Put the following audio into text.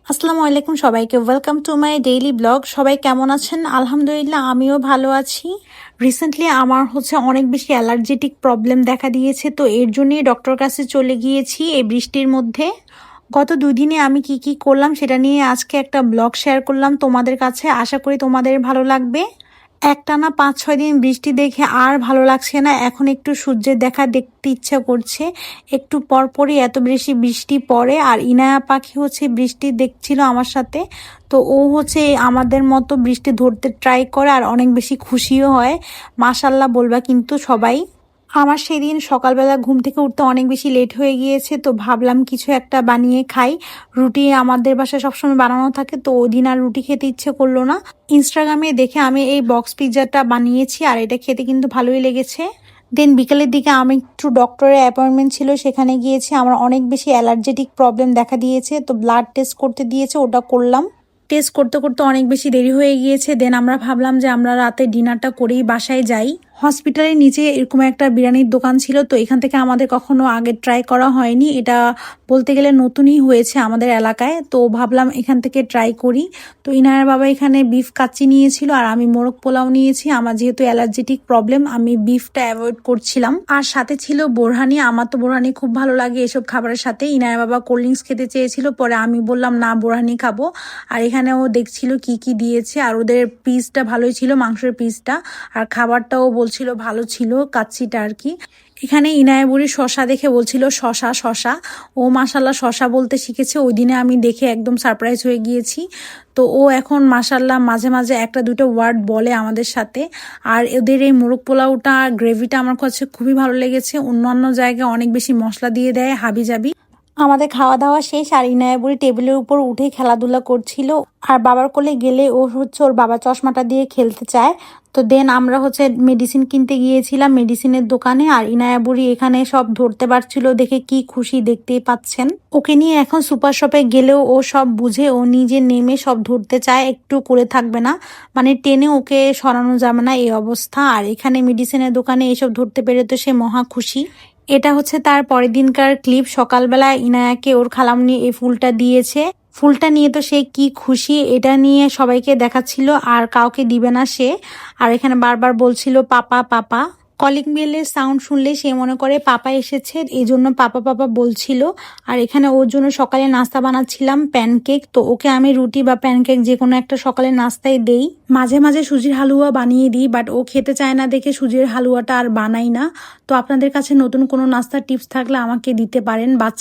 আসসালামু আলাইকুম সবাইকে, welcome to my daily blog. সবাই কেমন আছেন? আলহামদুলিল্লাহ, আমিও ভালো আছি। রিসেন্টলি আমার অনেক বেশি অ্যালার্জেটিক প্রবলেম দেখা দিয়েছে, তো এর জন্যই ডক্টর কাছে চলে গিয়েছি এই বৃষ্টির মধ্যে। গত 2 দিনে আমি কি কি করলাম সেটা নিয়ে আজকে একটা ব্লগ শেয়ার করলাম তোমাদের কাছে। আশা করি তোমাদের ভালো লাগবে। একটানা 5-6 দিন বৃষ্টি দেখে আর ভালো লাগছে না, এখন একটু সূর্যের দেখা দেখতে ইচ্ছা করছে। একটু পরপরই এত বেশি বৃষ্টি পড়ে, আর ইনায়া পাখি বৃষ্টি দেখছিল আমার সাথে। তো ও আমাদের মতো বৃষ্টি ধরতে ট্রাই করে আর অনেক বেশি খুশিও হয়। মাশাল্লাহ বলবা কিন্তু সবাই। আমার সেদিন সকালবেলা ঘুম থেকে উঠতে অনেক বেশি লেট হয়ে গিয়েছে, তো ভাবলাম কিছু একটা বানিয়ে খাই। রুটি আমাদের বাসায় সবসময় বানানো থাকে, তো ওই দিন আর রুটি খেতে ইচ্ছে করলো না। ইনস্টাগ্রামে দেখে আমি এই বক্স পিৎজাটা বানিয়েছি, আর এটা খেতে কিন্তু ভালোই লেগেছে। দেন বিকেলের দিকে আমি একটু ডক্টরের অ্যাপয়েন্টমেন্ট ছিল, সেখানে গিয়েছি। আমার অনেক বেশি অ্যালার্জেটিক প্রবলেম দেখা দিয়েছে, তো ব্লাড টেস্ট করতে দিয়েছে, ওটা করলাম। টেস্ট করতে করতে অনেক বেশি দেরি হয়ে গিয়েছে। দেন আমরা ভাবলাম যে আমরা রাতে ডিনারটা করেই বাসায় যাই। হসপিটালের নিচে এরকম একটা বিরিয়ানির দোকান ছিল, তো এখান থেকে আমাদের কখনো আগে ট্রাই করা হয়নি। এটা বলতে গেলে নতুনই হয়েছে আমাদের এলাকায়, তো ভাবলাম এখান থেকে ট্রাই করি। তো ইনার বাবা এখানে বিফ কাচ্চি নিয়েছিল, আর আমি মোরগ পোলাও নিয়েছি। আমার যেহেতু অ্যালার্জেটিক প্রবলেম, আমি বিফটা অ্যাভয়েড করছিলাম। আর সাথে ছিল বোরহানি। আমার তো বোরহানি খুব ভালো লাগে এসব খাবারের সাথে। ইনার বাবা কোল্ড ড্রিঙ্কস খেতে চেয়েছিল, পরে আমি বললাম না, বোরহানি খাবো। আর এখানেও দেখছিল কি কি দিয়েছে, আর ওদের পিসটা ভালোই ছিল, মাংসের পিসটা। আর খাবারটাও বলছিল ভালো ছিল, কাচ্চিটা আর কি। এখানে ইনায়া বুড়ি শশা দেখে বলছিল শশা শশা। ও মাশাল্লাহ শশা বলতে শিখেছে। ওই দিনে আমি দেখে একদম সারপ্রাইজ হয়ে গিয়েছি। তো ও এখন মাশাল্লাহ মাঝে মাঝে একটা দুটো ওয়ার্ড বলে আমাদের সাথে। আর ওদের এই মোরগ পোলাওটা গ্রেভিটা আমার কাছে খুবই ভালো লেগেছে। অন্যান্য জায়গায় অনেক বেশি মশলা দিয়ে দেয় হাবিজাবি। আমাদের খাওয়া দাওয়া শেষ, আর ইনায়া বুড়ি টেবিলের উপর উঠে খেলাধুলা করছিল। আর বাবার কোলে গেলে ও ওর বাবা চশমাটা দিয়ে খেলতে চায়। তো দেন আমরা মেডিসিন কিনতে গিয়েছিলাম মেডিসিনের দোকানে। আর ইনায়া বুড়ি এখানে সব ধরতে পারছিল দেখে কি খুশি, দেখতেই পাচ্ছেন। ওকে নিয়ে এখন সুপার শপে গেলেও ও সব বুঝে, ও নিজে নেমে সব ধরতে চায়, একটু করে থাকবে না। মানে টেনে ওকে সরানো যাবে না এই অবস্থা। আর এখানে মেডিসিনের দোকানে এসব ধরতে পেরে তো সে মহা খুশি। এটা তার পরের দিনকার ক্লিপ। সকালবেলা ইনায়াকে ওর খালামণি এই ফুলটা দিয়েছে। ফুলটা নিয়ে তো সে কি খুশি, এটা নিয়ে সবাইকে দেখাচ্ছিল, আর কাউকে দিবে না সে। আর এখানে বারবার বলছিল পাপা পাপা। কলিং বেলের সাউন্ড শুনলে সে মনে করে পাপা এসেছে, এই জন্য পাপা পাপা বলছিল। আর এখানে ওর জন্য সকালে নাস্তা বানাচ্ছিলাম প্যানকেক। তো ওকে আমি রুটি বা প্যানকেক যে কোনো একটা সকালে নাস্তায় দেই। মাঝে মাঝে সুজির হালুয়া বানিয়ে দিই, বাট ও খেতে চায় না দেখে সুজির হালুয়াটা আর বানাই না। তো আপনাদের কাছে নতুন কোনো নাস্তার টিপস থাকলে আমাকে দিতে পারেন। বাচ্চা